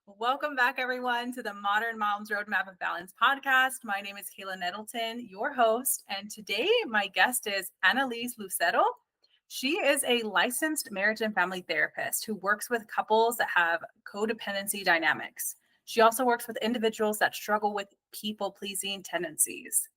Welcome back, everyone, to the Modern Moms Roadmap of Balance podcast. My name is Kayla Nettleton, your host, and today my guest is Annalyse Lucero. She is a licensed marriage and family therapist who works with couples that have codependency dynamics. She also works with individuals that struggle with people-pleasing tendencies.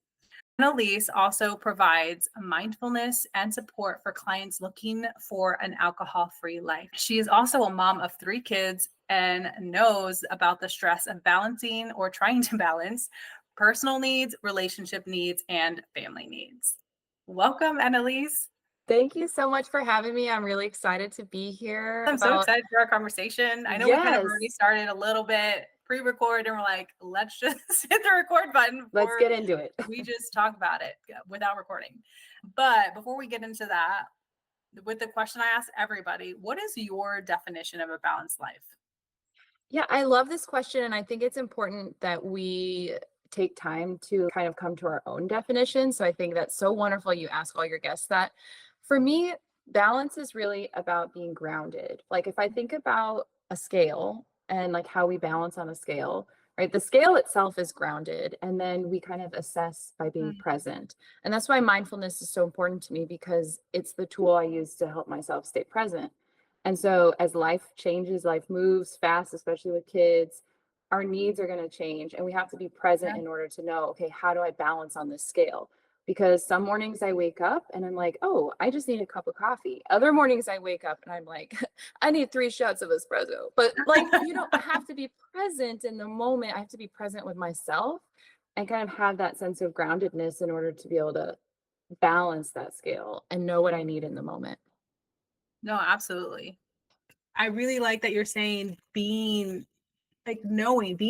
Annalyse also provides mindfulness and support for clients looking for an alcohol-free life. She is also a mom of 3 kids and knows about the stress of balancing or trying to balance personal needs, relationship needs, and family needs. Welcome, Annalyse. Thank you so much for having me. I'm really excited to be here. I'm so excited for our conversation. I know we kind of already started a little bit pre-record and we're like, let's just hit the record button. Let's get into it. We just talk about it without recording. But before we get into that, with the question I ask everybody, what is your definition of a balanced life? Yeah, I love this question. And I think it's important that we take time to kind of come to our own definition. So I think that's so wonderful you ask all your guests that. For me, balance is really about being grounded. Like if I think about a scale and like how we balance on a scale, right? The scale itself is grounded, and then we kind of assess by being present. And that's why mindfulness is so important to me, because it's the tool I use to help myself stay present. And so as life changes, life moves fast, especially with kids, our needs are going to change, and we have to be present in order to know, okay, how do I balance on this scale? Because some mornings I wake up and I'm like, oh, I just need a cup of coffee. Other mornings I wake up and I'm like, I need 3 shots of espresso. But like, I have to be present in the moment. I have to be present with myself and kind of have that sense of groundedness in order to be able to balance that scale and know what I need in the moment. No, absolutely. I really like that you're saying being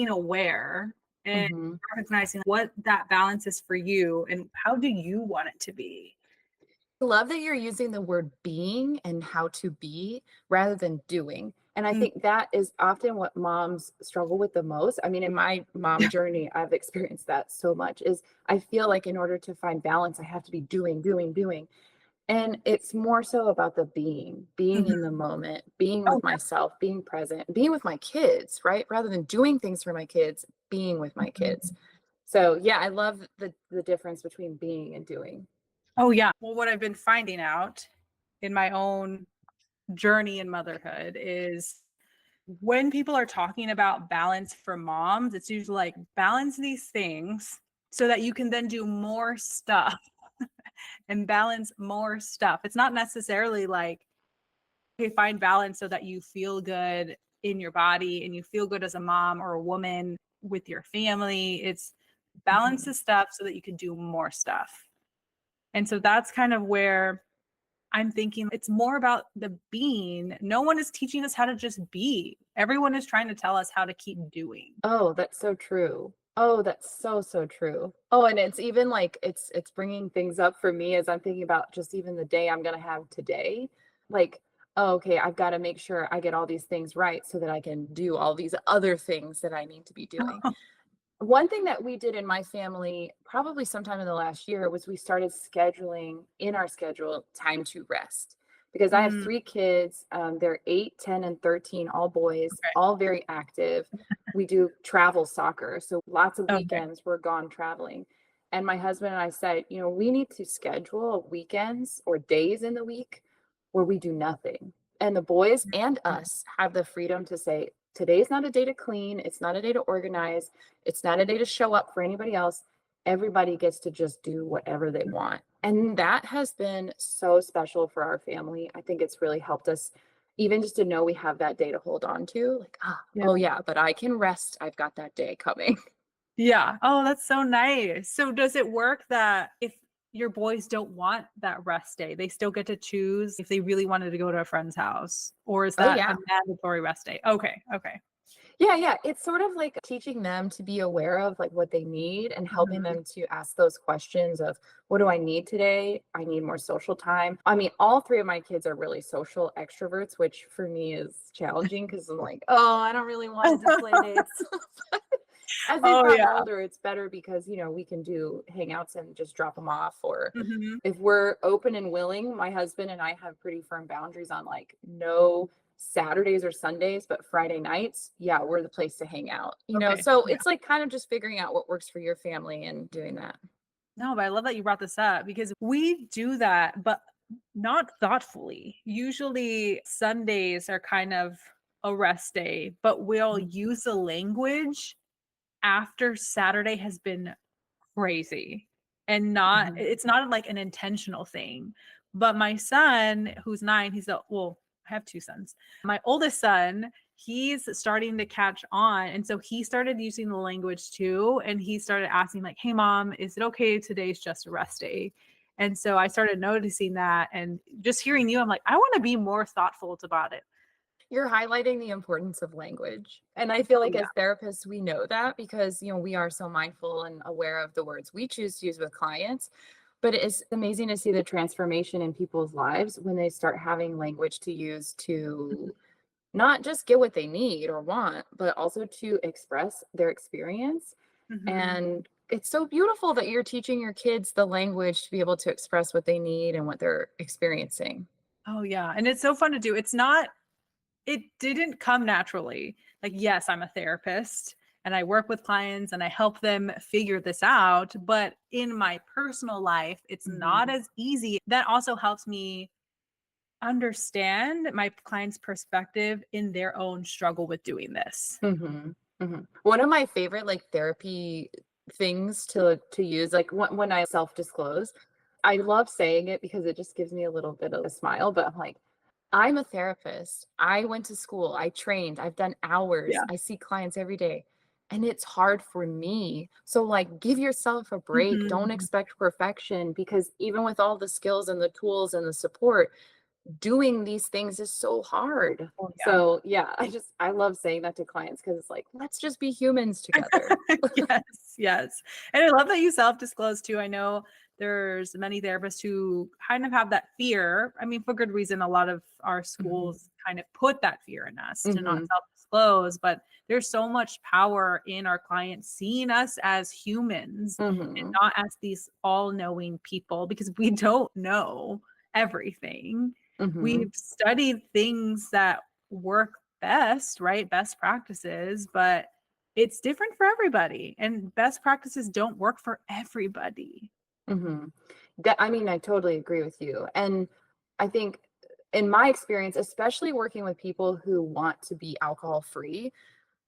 aware and recognizing what that balance is for you and how do you want it to be. I love that you're using the word being and how to be rather than doing. And I think that is often what moms struggle with the most. I mean, in my mom journey, I've experienced that so much. Is I feel like in order to find balance, I have to be doing. And it's more so about the being in the moment, being with myself, being present, being with my kids, right? Rather than doing things for my kids, being with my kids. So yeah, I love the difference between being and doing. Oh yeah. Well, what I've been finding out in my own journey in motherhood is when people are talking about balance for moms, it's usually like balance these things so that you can then do more stuff and balance more stuff. It's not necessarily like, okay, find balance so that you feel good in your body and you feel good as a mom or a woman with your family. It's balance the stuff so that you can do more stuff. And so that's kind of where I'm thinking it's more about the being. No one is teaching us how to just be. Everyone is trying to tell us how to keep doing. Oh, that's so true. Oh, that's so, so true. Oh, and it's even like it's bringing things up for me as I'm thinking about just even the day I'm going to have today. Like, oh, okay, I've got to make sure I get all these things right so that I can do all these other things that I need to be doing. One thing that we did in my family, probably sometime in the last year, was we started scheduling in our schedule time to rest. Because I have 3 kids. They're 8, 10, and 13, all boys, all very active. We do travel soccer. So lots of weekends we're gone traveling. And my husband and I said, we need to schedule weekends or days in the week where we do nothing. And the boys and us have the freedom to say, today's not a day to clean. It's not a day to organize. It's not a day to show up for anybody else. Everybody gets to just do whatever they want. And that has been so special for our family. I think it's really helped us even just to know we have that day to hold on to. Like, oh yeah, but I can rest. I've got that day coming. Yeah. Oh, that's so nice. So does it work that if your boys don't want that rest day, they still get to choose if they really wanted to go to a friend's house? Or is that a mandatory rest day? Okay. Yeah. It's sort of like teaching them to be aware of like what they need and helping them to ask those questions of, what do I need today? I need more social time. I mean, all 3 of my kids are really social extroverts, which for me is challenging because I'm like, oh, I don't really want to do play dates. As they've gotten older, it's better because, we can do hangouts and just drop them off. Or if we're open and willing, my husband and I have pretty firm boundaries on like no Saturdays or Sundays, but Friday nights, yeah, we're the place to hang out, you know? Okay. So Yeah. it's like kind of just figuring out what works for your family and doing that. No, but I love that you brought this up because we do that, but not thoughtfully. Usually Sundays are kind of a rest day, but we'll Mhm. use the language after Saturday has been crazy and not Mhm. it's not like an intentional thing. But my son, who's 9, I have 2 sons. My oldest son, he's starting to catch on, and so he started using the language too, and he started asking like, "Hey mom, is it okay today's just a rest day?" And so I started noticing that, and just hearing you, I'm like, I want to be more thoughtful about it. You're highlighting the importance of language. And I feel Oh like yeah. as therapists, we know that because, we are so mindful and aware of the words we choose to use with clients. But it's amazing to see the transformation in people's lives when they start having language to use to not just get what they need or want, but also to express their experience. Mhm. And it's so beautiful that you're teaching your kids the language to be able to express what they need and what they're experiencing. Oh yeah, and it's so fun to do. It didn't come naturally. Like, yes, I'm a therapist and I work with clients and I help them figure this out. But in my personal life, it's not Mhm. as easy. That also helps me understand my client's perspective in their own struggle with doing this. Mhm, mhm. One of my favorite, like, therapy things to use, like, when I self-disclose, I love saying it because it just gives me a little bit of a smile, but I'm like, "I'm a therapist. I went to school. I trained. I've done hours. Yeah. I see clients every day, and it's hard for me. So, like, give yourself a break. Don't Mhm. expect perfection because even with all the skills and the tools and the support, doing these things is so hard." Oh, yeah. So, yeah, I love saying that to clients because it's like, "Let's just be humans together." Yes, yes. And I love that you self-disclose too. I know there's many therapists who kind of have that fear. I mean, for good reason, a lot of our Mhm, schools kind of put that fear in us to not mhm, self-disclose, but there's so much power in our clients seeing us as humans and mhm, not as these all-knowing people because we don't know everything. mhm, We've studied things that work best, right? Best practices, but it's different for everybody, and best practices don't work for everybody. mhm. I mean, I totally agree with you, and I think in my experience, especially working with people who want to be alcohol free,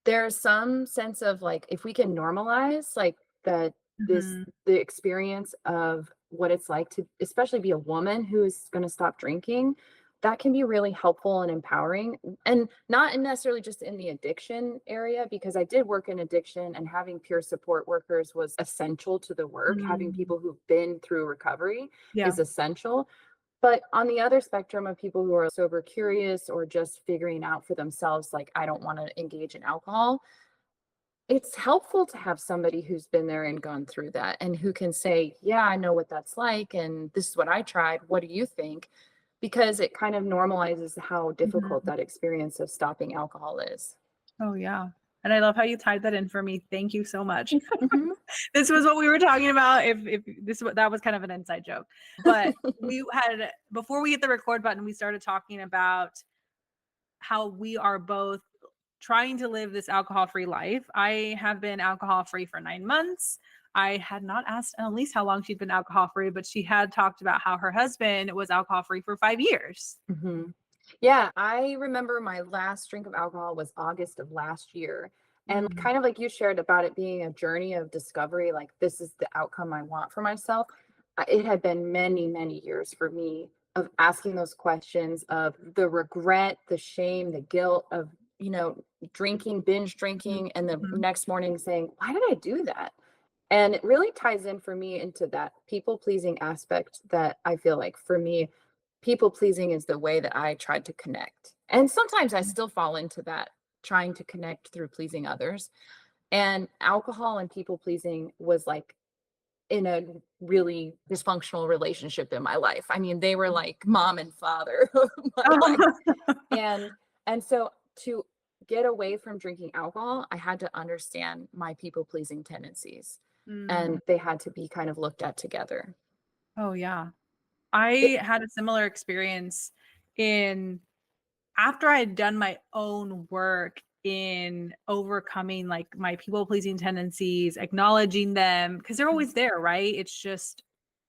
there's some sense of, like, if we can normalize, like, that Mhm. the experience of what it's like to especially be a woman who's gonna stop drinking, that can be really helpful and empowering, and not necessarily just in the addiction area, because I did work in addiction, and having peer support workers was essential to the work. Having Mm. people who've been through recovery Yeah. is essential, but on the other spectrum of people who are sober curious or just figuring out for themselves, like, "I don't wanna engage in alcohol," it's helpful to have somebody who's been there and gone through that and who can say, "Yeah, I know what that's like, and this is what I tried. What do you think?" Because it kind of normalizes how difficult Mhm. that experience of stopping alcohol is. Oh, yeah, and I love how you tied that in for me. Thank you so much. Mhm. This was what we were talking about, if this wa that was kind of an inside joke, but we had before we hit the record button, we started talking about how we are both trying to live this alcohol-free life. I have been alcohol-free for 9 months. I had not asked Annalise how long she'd been alcohol-free, but she had talked about how her husband was alcohol-free for 5 years. Mhm. Yeah, I remember my last drink of alcohol was August of last year. And Mm, kind of like you shared about it being a journey of discovery, like this is the outcome I want for myself. It had been many, many years for me of asking those questions of the regret, the shame, the guilt of, drinking, binge mhm, drinking, and the mhm, next morning saying, why did I do that? And it really ties in for me into that people pleasing aspect that I feel like for me, people pleasing is the way that I tried to connect. And sometimes I mhm. still fall into that trying to connect through pleasing others. And alcohol and people pleasing was like in a really dysfunctional relationship in my life. I mean, they were like mom and father of my life. And so to get away from drinking alcohol, I had to understand my people pleasing tendencies Mm. and they had to be kind of looked at together. Oh, yeah. It I had a similar experience in after I had done my own work in overcoming like my people pleasing tendencies, acknowledging them, because they're Mm. always there, right? It's just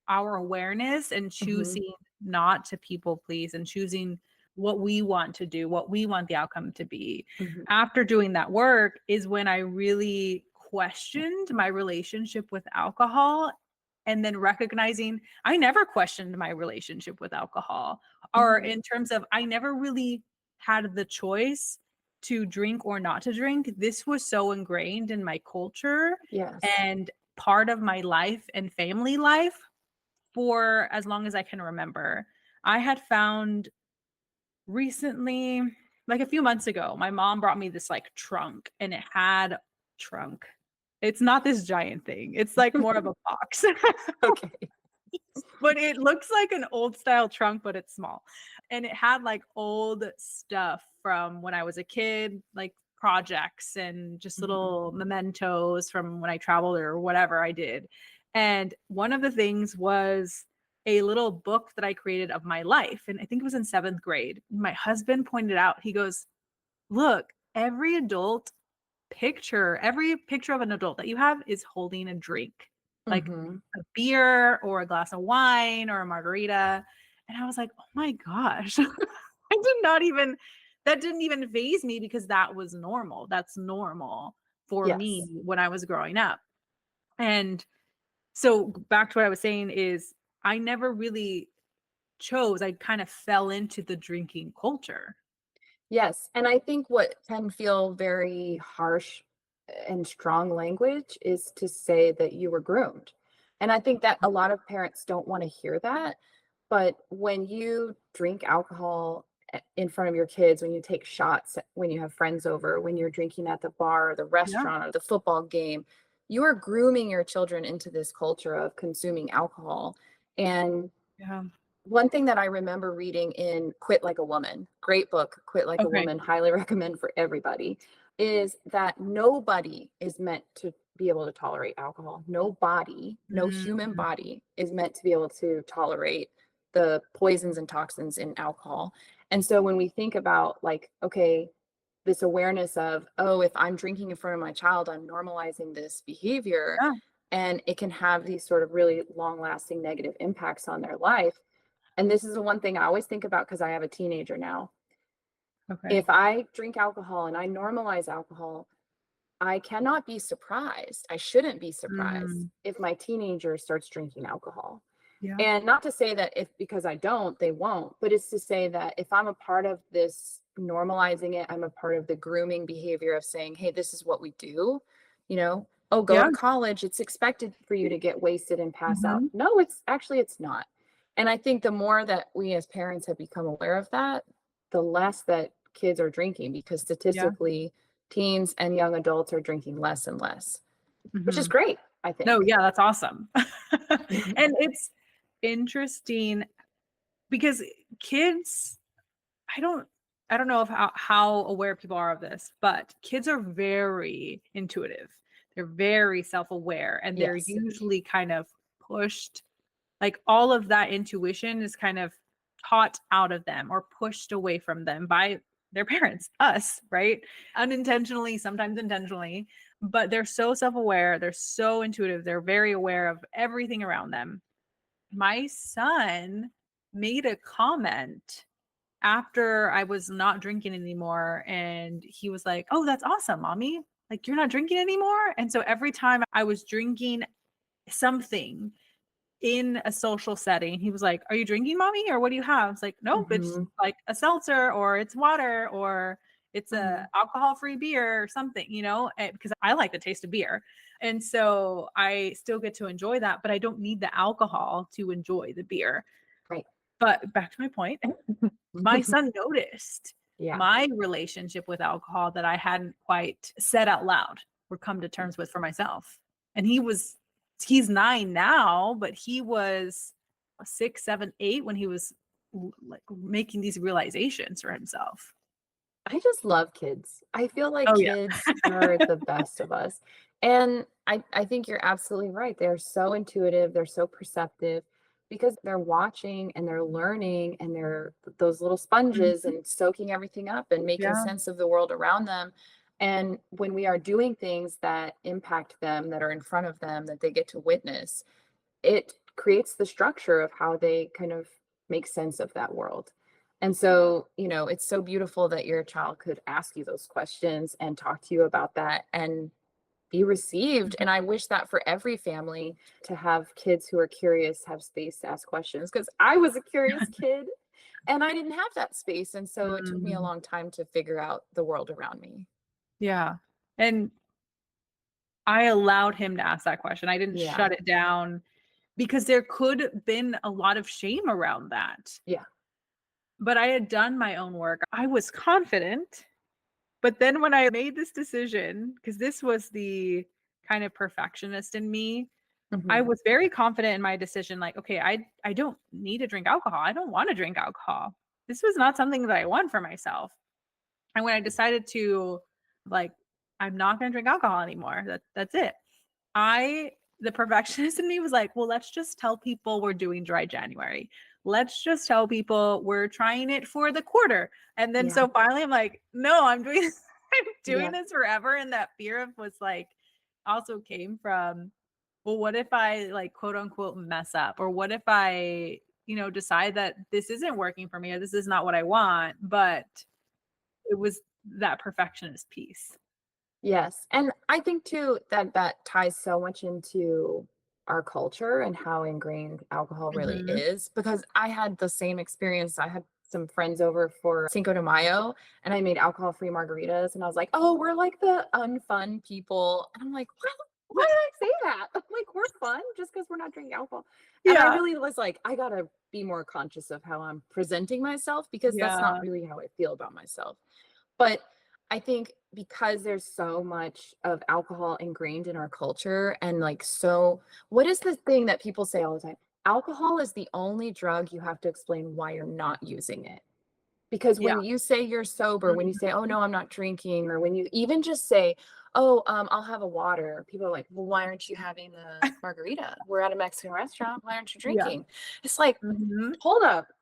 our awareness and Mhm. choosing not to people please and choosing what we want to do, what we want the outcome to be. Mhm. After doing that work is when I really questioned my relationship with alcohol, and then recognizing I never questioned my relationship with alcohol, or Mhm. in terms of I never really had the choice to drink or not to drink. This was so ingrained in my culture Yes. and part of my life and family life for as long as I can remember. I had found recently, like a few months ago, my mom brought me this like trunk, and it had trunk. It's not this giant thing. It's like more of a box. Okay. But it looks like an old style trunk, but it's small. And it had like old stuff from when I was a kid, like projects and just Mhm. little mementos from when I traveled or whatever I did. And one of the things was a little book that I created of my life. And I think it was in seventh grade. My husband pointed out, he goes, look, every picture of an adult that you have is holding a drink, like Mhm. a beer or a glass of wine or a margarita. And I was like, oh my gosh, I did not even, that didn't even phase me because that was normal. That's normal for me Yes. when I was growing up. And so back to what I was saying is I never really chose, I kind of fell into the drinking culture. Yes, and I think what can feel very harsh and strong language is to say that you were groomed. And I think that a lot of parents don't want to hear that. But when you drink alcohol in front of your kids, when you take shots, when you have friends over, when you're drinking at the bar or the Yeah. restaurant or the football game, you are grooming your children into this culture of consuming alcohol. And Yeah. one thing that I remember reading in Quit Like a Woman, great book, Quit Like a Okay. Woman, highly recommend for everybody, is that nobody is meant to be able to tolerate alcohol. No body, no human Mhm. body is meant to be able to tolerate the poisons and toxins in alcohol. And so when we think about like, okay, this awareness of, oh, if I'm drinking in front of my child, I'm normalizing this behavior, Yeah. and it can have these sort of really long lasting negative impacts on their life. And this is the one thing I always think about because I have a teenager now. Okay. If I drink alcohol and I normalize alcohol, I cannot be surprised. I shouldn't be surprised Mm. if my teenager starts drinking alcohol. Yeah. And not to say that if because I don't, they won't, but it's to say that if I'm a part of this normalizing it, I'm a part of the grooming behavior of saying, hey, this is what we do, oh, go Yeah. to college, it's expected for you to get wasted and pass out. Mhm. No, it's not. And I think the more that we as parents have become aware of that, the less that kids are drinking because Yeah. statistically, teens and young adults are drinking less and less, which is Mhm. great, I No, think. yeah, that's awesome. And it's interesting because kids, I don't I don't know if how aware people are of this, but kids are very intuitive. They're very self-aware, and they're Yes. usually kind of pushed, like all of that intuition is kind of taught out of them or pushed away from them by their parents, us, right? Unintentionally, sometimes intentionally, but they're so self-aware, they're so intuitive, they're very aware of everything around them. My son made a comment after I was not drinking anymore, and he was like, "Oh, that's awesome, mommy. Like you're not drinking anymore?" And so every time I was drinking something in a social setting, he was like, "Are you drinking, mommy? Or what do you have?" It's like, "Nope, it's Mhm. like a seltzer or it's water or it's a Mhm. alcohol-free beer or something, because I like the taste of beer. And so I still get to enjoy that, but I don't need the alcohol to enjoy the beer. Right. But back to my point, my son noticed Yeah. my relationship with alcohol that I hadn't quite said out loud or come to terms with for myself. And he's 9 now, but he was 6, 7, 8 when he was like making these realizations for himself. I just love kids. I feel like Oh yeah. kids are the best of us. And I think you're absolutely right. They're so intuitive, they're so perceptive because they're watching and they're learning and they're those little Mhm. sponges and soaking everything up and making Yeah. sense of the world around them. And when we are doing things that impact them, that are in front of them, that they get to witness, it creates the structure of how they kind of make sense of that world. And so, it's so beautiful that your child could ask you those questions and talk to you about that and be received. Mhm. And I wish that for every family, to have kids who are curious, have space to ask questions. Because I was a curious kid and I didn't have that space. And so it took me a Mm. long time to figure out the world around me. Yeah. And I allowed him to ask that question. I didn't Yeah. shut it down because there could have been a lot of shame around that. Yeah. But I had done my own work. I was confident. But then when I made this decision, because this was the kind of perfectionist in me, I Hmm. was very confident in my decision. Like, okay, I don't need to drink alcohol. I don't want to drink alcohol. This was not something that I want for myself. And when I decided to, like, I'm not going to drink alcohol anymore. That's it. I the perfectionist in me was like, well, let's just tell people we're doing dry January. Let's just tell people we're trying it for the quarter. And then Yeah. so finally I'm like, no, I'm doing I'm doing Yeah. this forever. And that fear of was like also came from, well, what if I like quote unquote mess up? Or what if I, decide that this isn't working for me or this is not what I want? But it was that perfectionist piece. Yes, and I think too that that ties so much into our culture and how ingrained alcohol really Mhm. is, because I had the same experience. I had some friends over for Cinco de Mayo and I made alcohol-free margaritas and I was like, "Oh, we're like the unfun people." And I'm like, "What? Why did I say that?" I'm like, "We're fun just because we're not drinking alcohol." And I Yeah. really was like, I gotta be more conscious of how I'm presenting myself because that's not Yeah. really how I feel about myself. But I think because there's so much of alcohol ingrained in our culture and like so what is the thing that people say all the time? Alcohol is the only drug you have to explain why you're not using it. Because Yeah. when you say you're sober, when you say, "Oh, Mhm. no, I'm not drinking," or when you even just say, "Oh, I'll have a water," people are like, "Well, why aren't you having the margarita? We're at a Mexican restaurant. Why aren't you Yeah. drinking?" It's like, Mhm. hold up,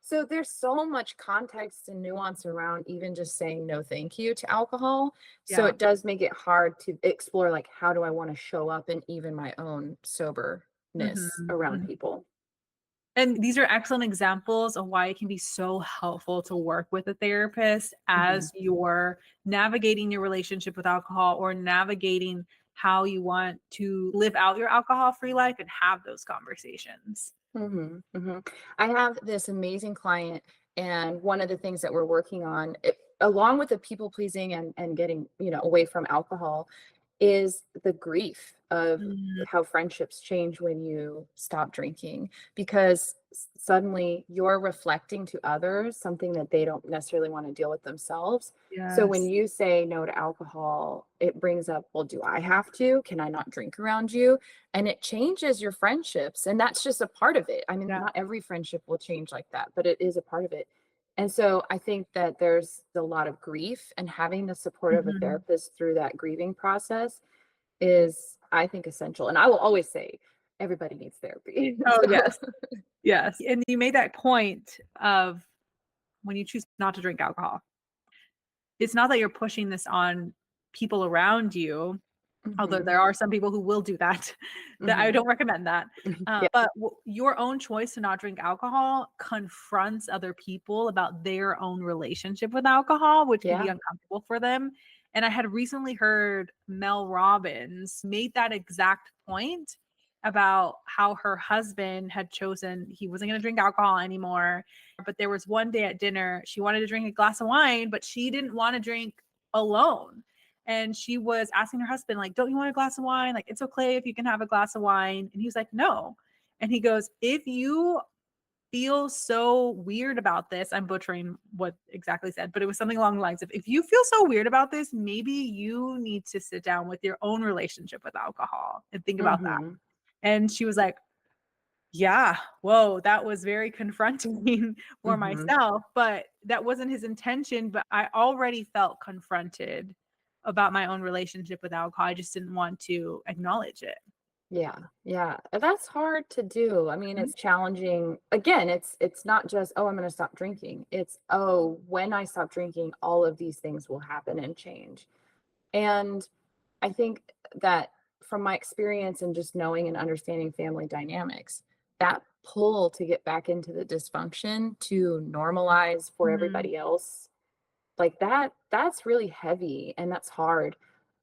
so there's so much context and nuance around even just saying no thank you to alcohol. So Yeah. it does make it hard to explore, like, how do I want to show up in even my own Mhm. soberness around Mhm. people. And these are excellent examples of why it can be so helpful to work with a therapist Hmm. as you're navigating your relationship with alcohol or navigating how you want to live out your alcohol-free life and have those conversations. Hmm. Hmm. I have this amazing client, and one of the things that we're working on, along with the people pleasing and getting away from alcohol, is the grief of Mm, how friendships change when you stop drinking, because suddenly you're reflecting to others something that they don't necessarily want to deal with themselves. So when yes. you say no to alcohol, it brings up, well, do I have to? Can I not drink around you? And it changes your friendships. And that's just a part of it. I mean, Yeah. not every friendship will change like that, but it is a part of it. And so I think that there's a lot of grief, and having the support of a Mhm. therapist through that grieving process is, I think, essential. And I will always say everybody needs therapy. Oh, So, yes. Yes. And you made that point of when you choose not to drink alcohol, it's not that you're pushing this on people around you. Although mhm, there are some people who will do that, that I mhm, don't recommend that. yeah, But your own choice to not drink alcohol confronts other people about their own relationship with alcohol, which can be yeah, uncomfortable for them. And I had recently heard Mel Robbins made that exact point about how her husband had chosen he wasn't going to drink alcohol anymore. But there was one day at dinner, she wanted to drink a glass of wine, but she didn't want to drink alone, and she was asking her husband, like, don't you want a glass of wine? Like, it's okay if you can have a glass of wine. And he was like, no. And he goes, if you feel so weird about this, I'm butchering what exactly said, but it was something along the lines of, if you feel so weird about this, maybe you need to sit down with your own relationship with alcohol and think about that. mhm, And she was like, yeah, whoa, that was very confronting for mhm. myself, but that wasn't his intention. But I already felt confronted about my own relationship with alcohol. I just didn't want to acknowledge it. Yeah, yeah. That's hard to do. I mean, Mhm. it's challenging. Again, it's not just, oh, I'm going to stop drinking. It's, oh, when I stop drinking, all of these things will happen and change. And I think that from my experience and just knowing and understanding family dynamics, that pull to get back into the dysfunction to normalize for Mhm. everybody else, like that's really heavy and that's hard.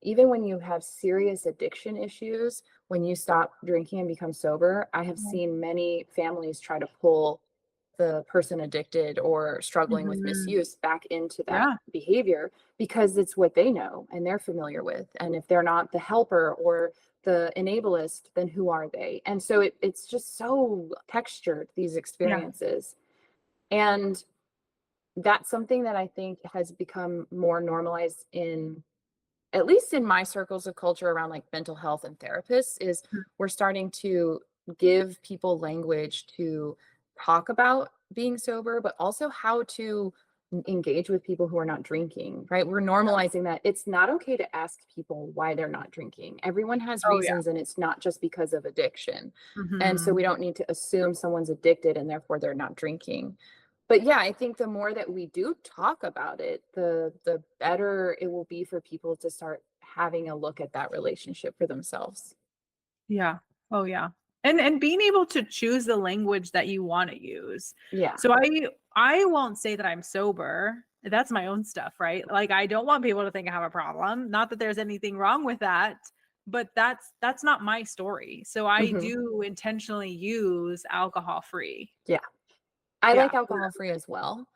Even when you have serious addiction issues, when you stop drinking and become sober, I have seen many families try to pull the person addicted or struggling with Mhm. misuse back into that Yeah, behavior because it's what they know and they're familiar with. And if they're not the helper or the enablist, then who are they? And so it's just so textured, these yeah. experiences. And that's something that I think has become more normalized in, at least in my circles of culture around like mental health and therapists, is Mhm. we're starting to give people language to talk about being sober, but also how to engage with people who are not drinking, right? We're normalizing that it's not okay to ask people why they're not drinking. Everyone has Oh, yeah. reasons and it's not just because of addiction. And so Mhm. we don't need to assume someone's addicted and therefore they're not drinking. But yeah, I think the more that we do talk about it, the better it will be for people to start having a look at that relationship for themselves. Yeah. Oh, yeah. And being able to choose the language that you wanna use. Yeah. So I won't say that I'm sober. That's my own stuff, right? Like, I don't want people to think I have a problem. Not that there's anything wrong with that, but that's not my story. So I Hmm. do intentionally use alcohol free. Yeah. I Yeah. like alcohol free as well.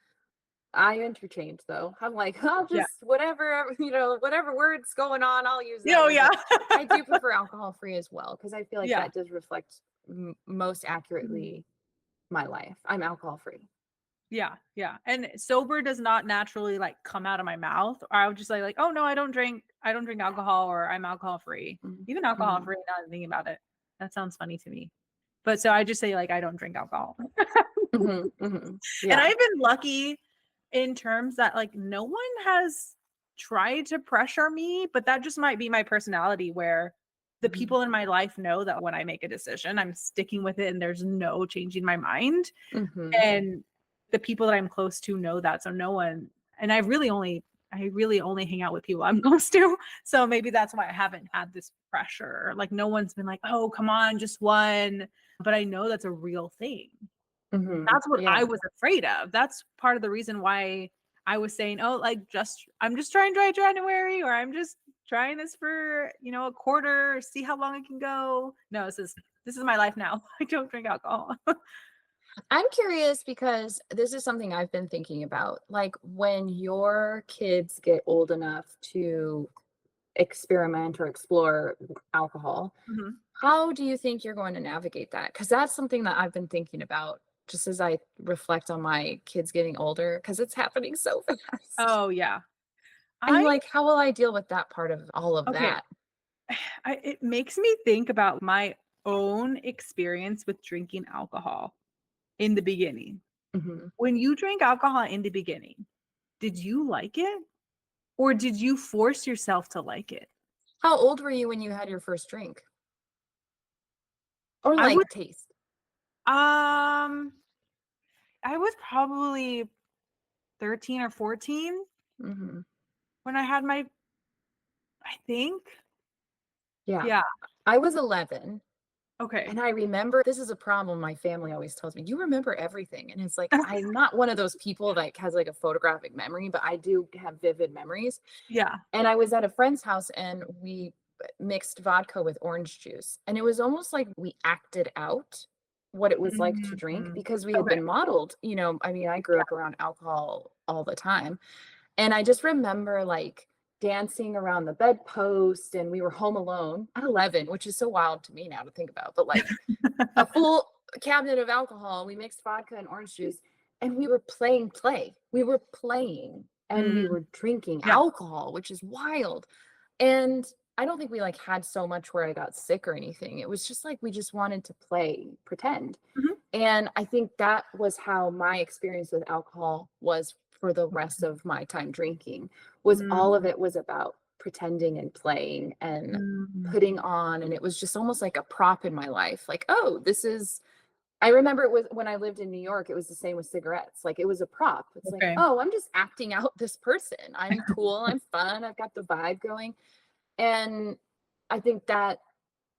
I interchange though. I'm like, I'll Yeah. just whatever, whatever word's going on, I'll use that Oh, word. yeah. But I do prefer alcohol free as well because I feel like Yeah. that does reflect most Mhm. accurately my life. I'm alcohol free. Yeah, yeah. And sober does not naturally like come out of my mouth. Or I would just like, oh no, I don't drink alcohol or I'm alcohol free. Even alcohol Hmm. free, now that I'm thinking about it. That sounds funny to me. But so I just say like I don't drink alcohol. Hmm. Hmm. And Yeah. I've been lucky in terms that like no one has tried to pressure me, but that just might be my personality where the Hmm. people in my life know that when I make a decision, I'm sticking with it and there's no changing my mind. Hmm. And the people that I'm close to know that. So no one, and I really only hang out with people I'm close to. So maybe that's why I haven't had this pressure. Like no one's been like, oh, come on, just one. But I know that's a real thing. Hmm. That's what I Yeah. was afraid of. That's part of the reason why I was saying, oh, like just I'm just trying dry January, or I'm just trying this for, a quarter, see how long it can go. No, this is my life now. I don't drink alcohol. I'm curious because this is something I've been thinking about. Like when your kids get old enough to experiment or explore alcohol, Mhm. how do you think you're going to navigate that? Because that's something that I've been thinking about just as I reflect on my kids getting older, because it's happening so fast. Oh yeah. I'm I like, how will I deal with that part of all of Okay. that? It makes me think about my own experience with drinking alcohol in the beginning. Hmm. When you drank alcohol in the beginning, did you like it or did you force yourself to like it? How old were you when you had your first drink? Or I would like taste? um I was probably 13 or 14 Hmm. when I had my I think. Yeah. Yeah. I was 11. Okay. And I remember this is a problem my family always tells me, "You remember everything." And it's like, I'm not one of those people that has like a photographic memory, but I do have vivid memories. Yeah. And I was at a friend's house and we mixed vodka with orange juice. And it was almost like we acted out what it was like to drink Mhm. because we had Okay. been modeled, I mean, I grew Yeah. up around alcohol all the time. And I just remember like dancing around the bedpost and we were home alone at 11, which is so wild to me now to think about. But like a full cabinet of alcohol. We mixed vodka and orange juice, and we were playing play. We were playing and we Mm, were drinking yeah. alcohol, which is wild. And I don't think we like had so much where I got sick or anything. It was just like we just wanted to play, pretend. Mhm. And I think that was how my experience with alcohol was for the rest of my time drinking. Was all of Mm, it was about pretending and playing and Mm, putting on, and it was just almost like a prop in my life. Like, oh, this is I remember it was when I lived in New York, it was the same with cigarettes. Like it was a prop. It's like, okay. oh, I'm just acting out this person. I'm cool, I'm fun, I've got the vibe going. And I think that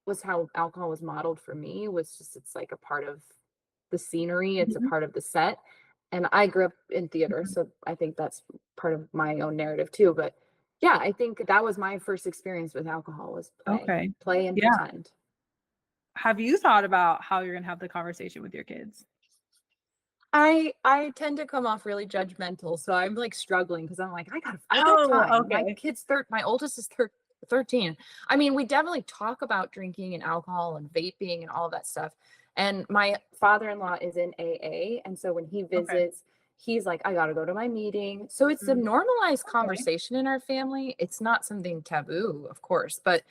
was how alcohol was modeled for me, was just it's like a part of the scenery, it's a Mhm, part of the set. And I grew up in theater, mhm. so I think that's part of my own narrative too. But yeah, I think that was my first experience with alcohol was Okay. play and Yeah. pretend. Have you thought about how you're gonna have the conversation with your kids? I tend to come off really judgmental, so I'm, like, struggling because 'cause I'm like, I got Oh, time." okay. My oldest is 13. I mean, we definitely talk about drinking and alcohol and vaping and all that stuff, and my father-in-law is in AA, and so when he Okay. visits, he's like, "I gotta go to my meeting." So it's a Mm, normalized okay. conversation in our family. It's not something taboo, of course, but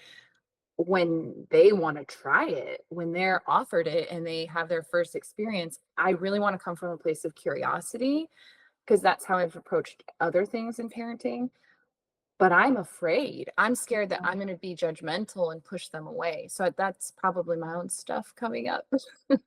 when they wanna try it, when they're offered it and they have their first experience, I really wanna come from a place of curiosity, because that's how I've approached other things in parenting, but I'm afraid. I'm scared that I'm gonna be judgmental and push them away, so that's probably my own stuff coming up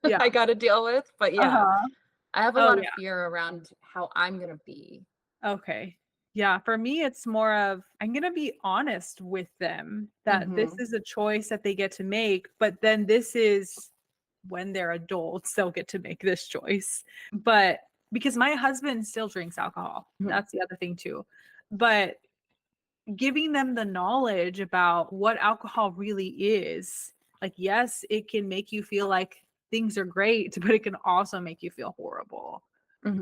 Yeah. I gotta deal with, but yeah, Uh-huh. I have a Oh, lot of yeah. fear around how I'm gonna be. Okay. Yeah, for me, it's more of I'm gonna be honest with them that this Mhm, is a choice that they get to make, but then this is when they're adults, they'll get to make this choice. But because my husband still drinks alcohol, mhm, that's the other thing too. But giving them the knowledge about what alcohol really is. Like, yes, it can make you feel like things are great, but it can also make you feel horrible.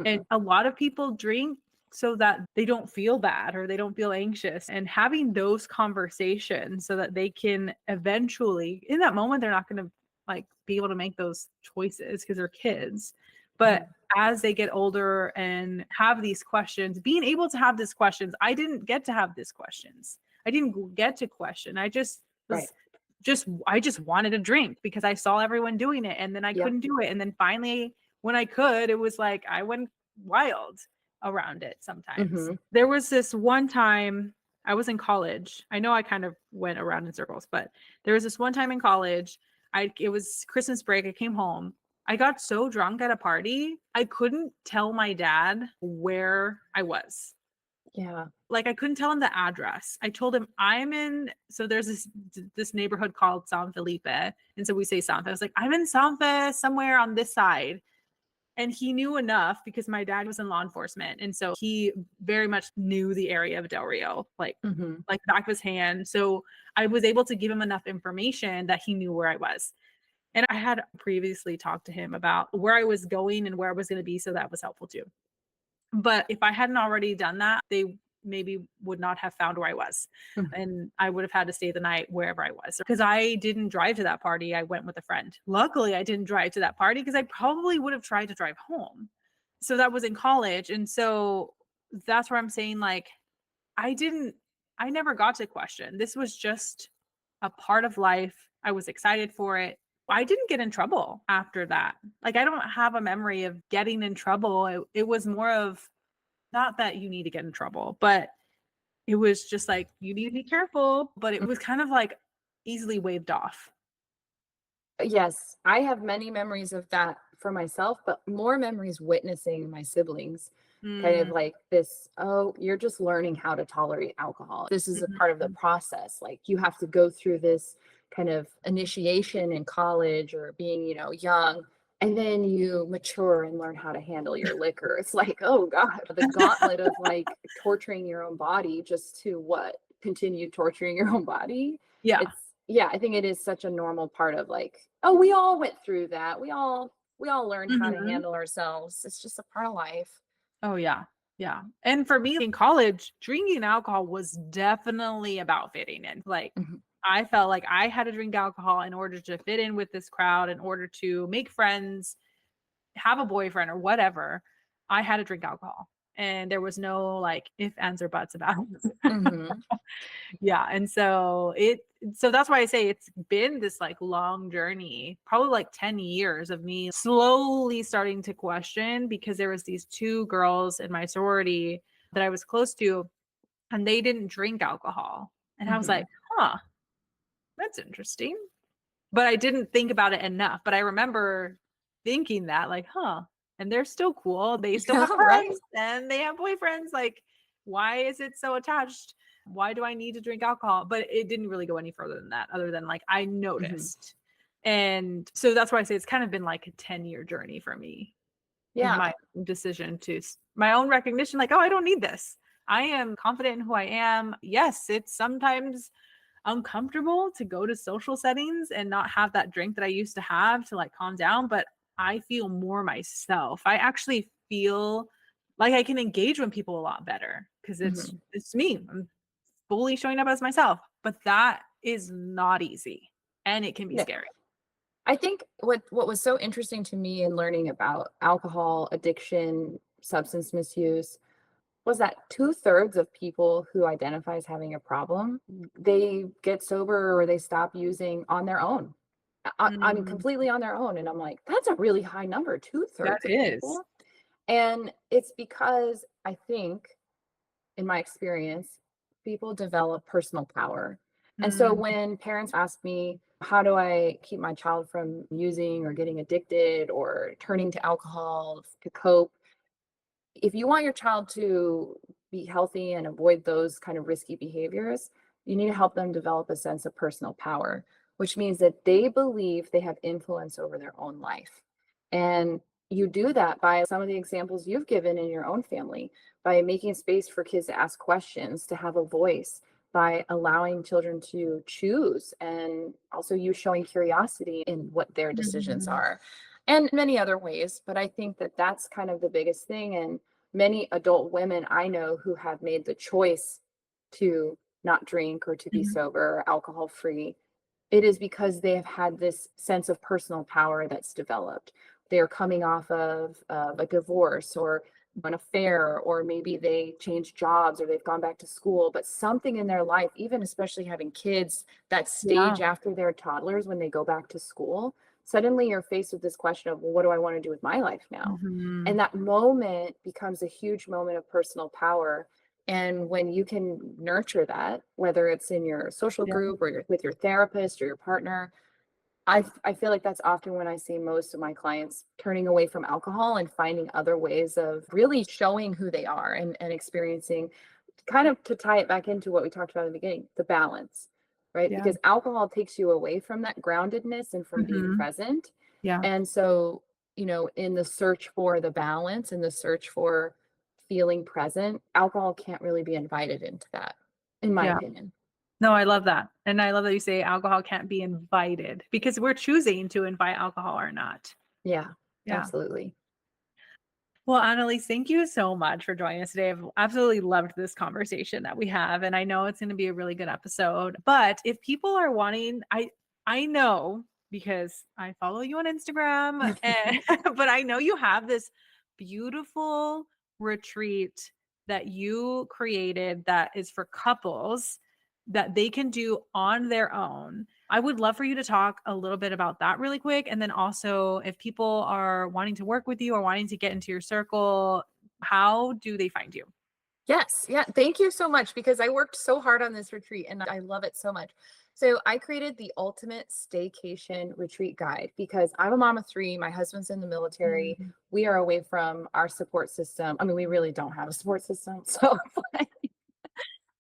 And mhm, a lot of people drink so that they don't feel bad or they don't feel anxious. And having those conversations so that they can eventually, in that moment, they're not going to like be able to make those choices because they're kids. But mhm, as they get older and have these questions, being able to have these questions, I didn't get to have these questions. I didn't get to question. I just right, was I just wanted to drink because I saw everyone doing it and then I yep, couldn't do it. And then finally when I could, it was like I went wild around it sometimes. mhm, There was this one time I was in college. I know I kind of went around in circles, but there was this one time in college. It was Christmas break. I came home. I got so drunk at a party, I couldn't tell my dad where I was. yeah, Like I couldn't tell him the address. I told him I'm in so there's this neighborhood called San Felipe. And so we say San Fe. I was like, I'm in San Fe somewhere on this side. And he knew enough because my dad was in law enforcement. And so he very much knew the area of Del Rio, mhm, like the back of his hand. So I was able to give him enough information that he knew where I was. And I had previously talked to him about where I was going and where I was going to be. So that was helpful too. But if I hadn't already done that, they maybe would not have found where I was. mhm, And I would have had to stay the night wherever I was. Because I didn't drive to that party. I went with a friend. Luckily, I didn't drive to that party because I probably would have tried to drive home. So that was in college. And so that's where I'm saying, like, I didn't, I never got to question. This was just a part of life. I was excited for it. I didn't get in trouble after that. Like, I don't have a memory of getting in trouble. It was more of not that you need to get in trouble, but it was just like, you need to be careful. But it mhm. was kind of like easily waved off. Yes, I have many memories of that for myself, but more memories witnessing my siblings kind of Mm, like this, oh, you're just learning how to tolerate alcohol. This is a part of the mhm. process. Like you have to go through this kind of initiation in college or being, young, and then you mature and learn how to handle your liquor. It's like, oh God, the gauntlet of like torturing your own body just to what? Continue torturing your own body. Yeah. It's yeah, I think it is such a normal part of like, oh, we all went through that. We all learned how to Mhm. handle ourselves. It's just a part of life. Oh, yeah. Yeah. And for me in college, drinking alcohol was definitely about fitting in. Like, Mhm, I felt like I had to drink alcohol in order to fit in with this crowd, in order to make friends, have a boyfriend, or whatever. I had to drink alcohol. And there was no like if, ands, or buts about it. mhm, Yeah. And so that's why I say it's been this like long journey, probably like 10 years of me slowly starting to question because there was these two girls in my sorority that I was close to and they didn't drink alcohol. And I was Hmm. like, huh, that's interesting. But I didn't think about it enough. But I remember thinking that, like, huh, and they're still cool. They still have Right. friends and they have boyfriends. Like, why is it so attached? Why do I need to drink alcohol? But it didn't really go any further than that, other than like I Hmm. noticed. And so that's why I say it's kind of been like a 10-year journey for me in Yeah. my decision to my own recognition, like, oh, I don't need this. I am confident in who I am. Yes, it's sometimes uncomfortable to go to social settings and not have that drink that I used to have to like calm down, but I feel more myself. I actually feel like I can engage with people a lot better because Hmm. it's me. I'm fully showing up as myself. But that is not easy and it can be No. scary. I think what was so interesting to me in learning about alcohol addiction, substance misuse, was that 2/3 of people who identify as having a problem, they get sober or they stop using on their own. I mean, Mm, completely on their own. And I'm like, that's a really high number, two that thirds of is. people. And it's because I think, in my experience, people develop personal power. And so Mm, when parents ask me, how do I keep my child from using or getting addicted or turning to alcohol to cope? If you want your child to be healthy and avoid those kind of risky behaviors, you need to help them develop a sense of personal power, which means that they believe they have influence over their own life. And you do that by some of the examples you've given in your own family, by making space for kids to ask questions, to have a voice, by allowing children to choose, and also you showing curiosity in what their decisions mhm, are, and many other ways. But I think that that's kind of the biggest thing. And many adult women I know who have made the choice to not drink or to be mhm. sober, alcohol free, it is because they have had this sense of personal power that's developed. They're coming off of a divorce or an affair, or maybe they changed jobs or they've gone back to school, but something in their life, even especially having kids, that Yeah. stage after they're toddlers when they go back to school, suddenly you're faced with this question of, well, what do I want to do with my life now? Mhm. And that moment becomes a huge moment of personal power. And when you can nurture that, whether it's in your social Yeah. group or with your therapist or your partner, I feel like that's often when I see most of my clients turning away from alcohol and finding other ways of really showing who they are, and experiencing, kind of to tie it back into what we talked about in the beginning, the balance, right? Yeah. Because alcohol takes you away from that groundedness and from being Mhm. present. Yeah. And so, in the search for the balance and the search for feeling present, alcohol can't really be invited into that, in my Yeah. opinion. No, I love that. And I love that you say alcohol can't be invited because we're choosing to invite alcohol or not. Yeah, Yeah. absolutely. Well, Annalise, thank you so much for joining us today. I've absolutely loved this conversation that we have, and I know it's going to be a really good episode. But if people are wanting, I know because I follow you on Instagram, and but I know you have this beautiful retreat that you created that is for couples that they can do on their own. I would love for you to talk a little bit about that really quick. And then also, if people are wanting to work with you or wanting to get into your circle, how do they find you? Yes. Yeah. Thank you so much, because I worked so hard on this retreat and I love it so much. So I created the ultimate staycation retreat guide because I'm a mom of three. My husband's in the military. Mm, We are away from our support system. I mean, we really don't have a support system. So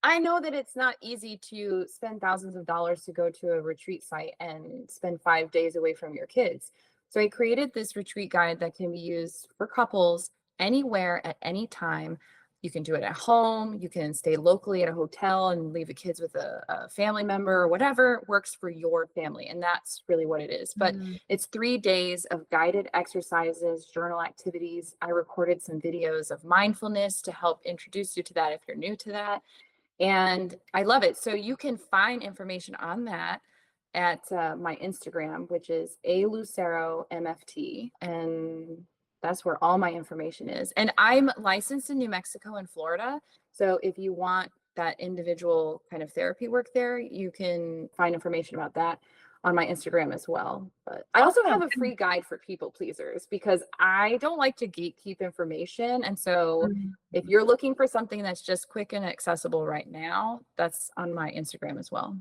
I know that it's not easy to spend thousands of dollars to go to a retreat site and spend 5 days away from your kids. So I created this retreat guide that can be used for couples anywhere at any time. You can do it at home, you can stay locally at a hotel and leave the kids with a family member, or whatever works for your family. And that's really what it is. But mm, it's 3 days of guided exercises, journal activities. I recorded some videos of mindfulness to help introduce you to that if you're new to that, and I love it. So you can find information on that at my Instagram, which is a Lucero MFT, and that's where all my information is. And I'm licensed in New Mexico and Florida. So if you want that individual kind of therapy work there, you can find information about that. on my Instagram as well. But I also have Awesome. a free guide for people pleasers because I don't like to gatekeep information. And so Mhm. if you're looking for something that's just quick and accessible right now, that's on my Instagram as well.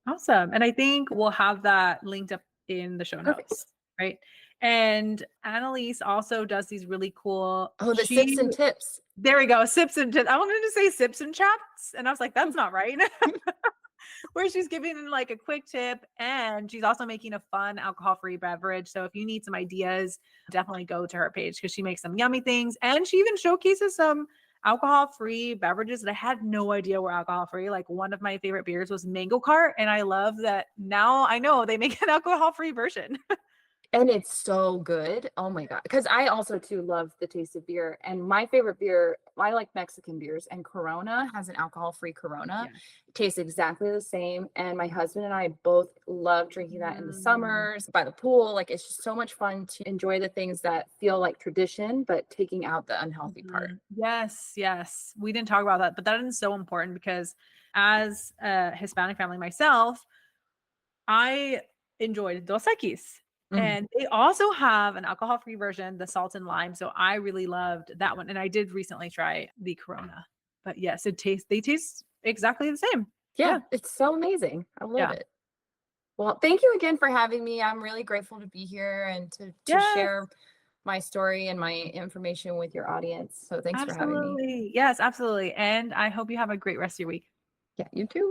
Awesome. And I think we'll have that linked up in the show Perfect. notes, right? And Annalise also does these really cool, Oh, the sips and tips. there we go, sips and I wanted to say sips and chats, and I was like, that's not right. Where she's giving like a quick tip, and she's also making a fun alcohol-free beverage. So if you need some ideas, definitely go to her page because she makes some yummy things, and she even showcases some alcohol-free beverages that I had no idea were alcohol-free. Like one of my favorite beers was Mango Cart, and I love that now I know they make an alcohol-free version. And it's so good. Oh my god! Because I also too love the taste of beer, and my favorite beer, I like Mexican beers, and Corona has an alcohol-free Corona. Yeah. It tastes exactly the same, and my husband and I both love drinking that in the Mm. summers by the pool. Like, it's just so much fun to enjoy the things that feel like tradition, but taking out the unhealthy part. Mhm. Yes, yes. We didn't talk about that, but that is so important because as a Hispanic family myself, I enjoyed Dos Equis. Mm. And they also have an alcohol-free version, the salt and lime. So I really loved that one. And I did recently try the Corona. But yes, they taste exactly the same. Yeah, Yeah. it's so amazing. I love Yeah. it. Well, thank you again for having me. I'm really grateful to be here and to Yes, share my story and my information with your audience. So thanks for having me. absolutely. Yes, absolutely. And I hope you have a great rest of your week. Yeah, you too.